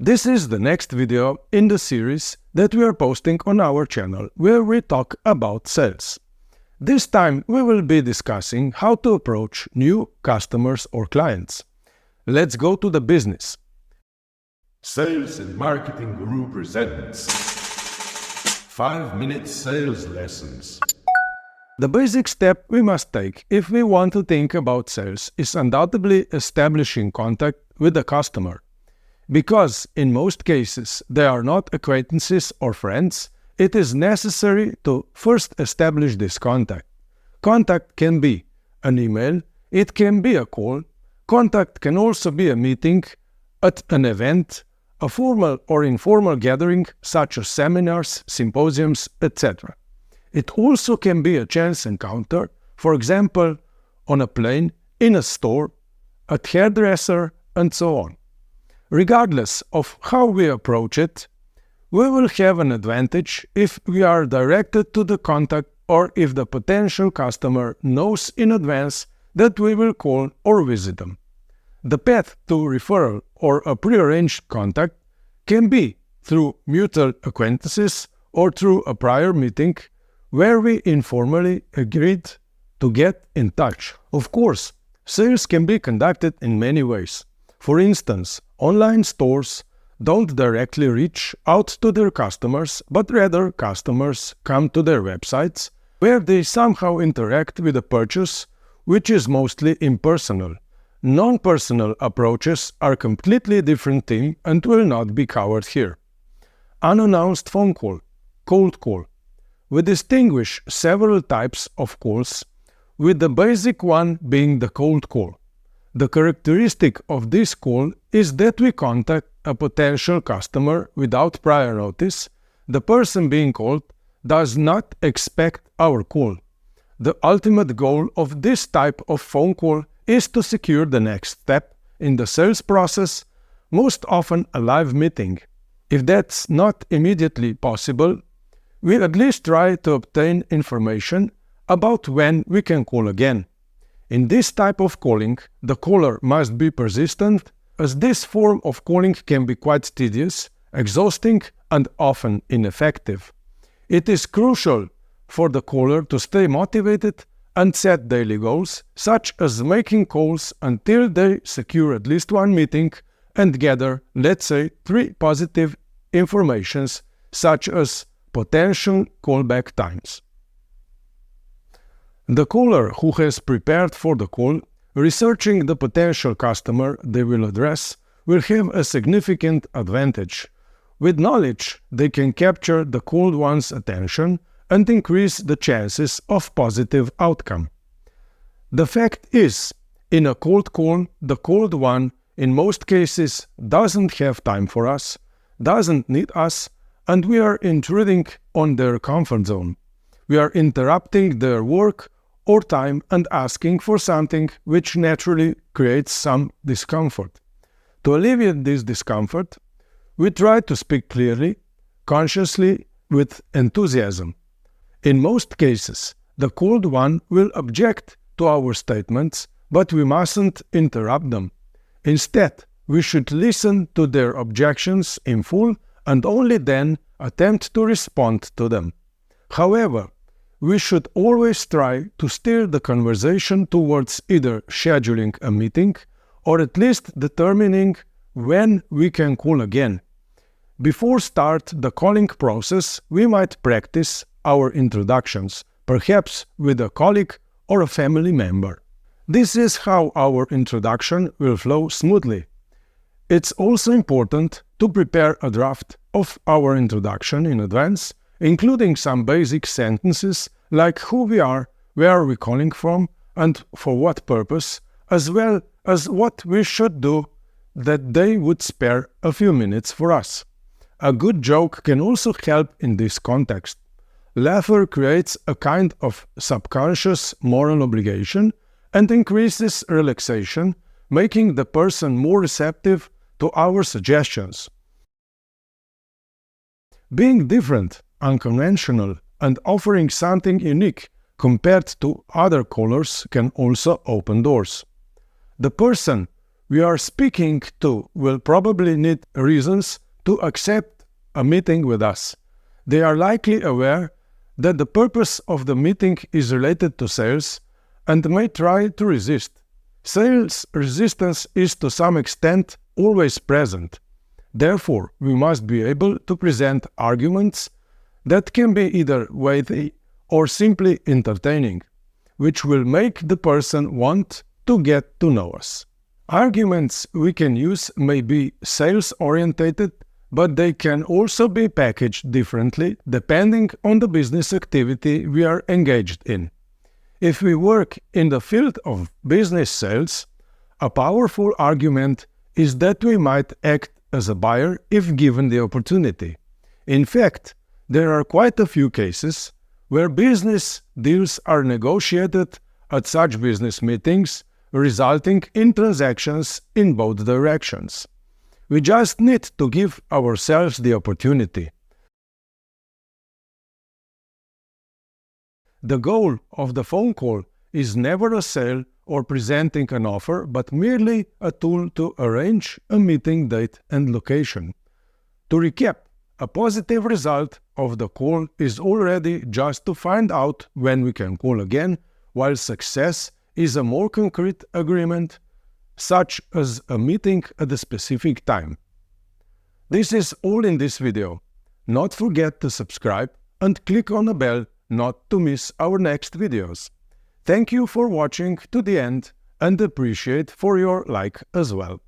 This is the next video in the series that we are posting on our channel, where we talk about sales. This time we will be discussing how to approach new customers or clients. Let's go to the business. Sales and Marketing Guru presents 5-minute sales lessons. The basic step we must take if we want to think about sales is undoubtedly establishing contact with the customer. Because in most cases they are not acquaintances or friends, it is necessary to first establish this contact. Contact can be an email, it can be a call. Contact can also be a meeting at an event, a formal or informal gathering such as seminars, symposiums, etc. It also can be a chance encounter, for example, on a plane, in a store, at hairdresser, and so on. Regardless of how we approach it, we will have an advantage if we are directed to the contact or if the potential customer knows in advance that we will call or visit them. The path to referral or a prearranged contact can be through mutual acquaintances or through a prior meeting where we informally agreed to get in touch. Of course, sales can be conducted in many ways. For instance, online stores don't directly reach out to their customers, but rather customers come to their websites where they somehow interact with a purchase, which is mostly impersonal. Non-personal approaches are a completely different thing and will not be covered here. Unannounced phone call, cold call. We distinguish several types of calls, with the basic one being the cold call. The characteristic of this call is that we contact a potential customer without prior notice. The person being called does not expect our call. The ultimate goal of this type of phone call is to secure the next step in the sales process, most often a live meeting. If that's not immediately possible, we at least try to obtain information about when we can call again. In this type of calling, the caller must be persistent, as this form of calling can be quite tedious, exhausting, and often ineffective. It is crucial for the caller to stay motivated and set daily goals, such as making calls until they secure at least one meeting and gather, let's say, 3 positive informations, such as potential callback times. The caller who has prepared for the call, researching the potential customer they will address, will have a significant advantage. With knowledge, they can capture the called one's attention and increase the chances of positive outcome. The fact is, in a cold call, the called one in most cases doesn't have time for us, doesn't need us, and we are intruding on their comfort zone. We are interrupting their work or time and asking for something which naturally creates some discomfort. To alleviate this discomfort, we try to speak clearly, consciously, with enthusiasm. In most cases, the called one will object to our statements, but we mustn't interrupt them. Instead, we should listen to their objections in full and only then attempt to respond to them. However, we should always try to steer the conversation towards either scheduling a meeting or at least determining when we can call again. Before start the calling process, we might practice our introductions, perhaps with a colleague or a family member. This is how our introduction will flow smoothly. It's also important to prepare a draft of our introduction in advance, including some basic sentences like who we are, where are we calling from, and for what purpose, as well as what we should do that they would spare a few minutes for us. A good joke can also help in this context. Laughter creates a kind of subconscious moral obligation and increases relaxation, making the person more receptive to our suggestions. Being different, unconventional, and offering something unique compared to other callers can also open doors. The person we are speaking to will probably need reasons to accept a meeting with us. They are likely aware that the purpose of the meeting is related to sales and may try to resist. Sales resistance is to some extent always present. Therefore, we must be able to present arguments that can be either weighty or simply entertaining, which will make the person want to get to know us. Arguments we can use may be sales-orientated, but they can also be packaged differently depending on the business activity we are engaged in. If we work in the field of business sales, a powerful argument is that we might act as a buyer if given the opportunity. In fact, there are quite a few cases where business deals are negotiated at such business meetings, resulting in transactions in both directions. We just need to give ourselves the opportunity. The goal of the phone call is never a sale or presenting an offer, but merely a tool to arrange a meeting date and location. To recap, a positive result of the call is already just to find out when we can call again, while success is a more concrete agreement, such as a meeting at a specific time. This is all in this video. Not forget to subscribe and click on the bell not to miss our next videos. Thank you for watching to the end and appreciate for your like as well.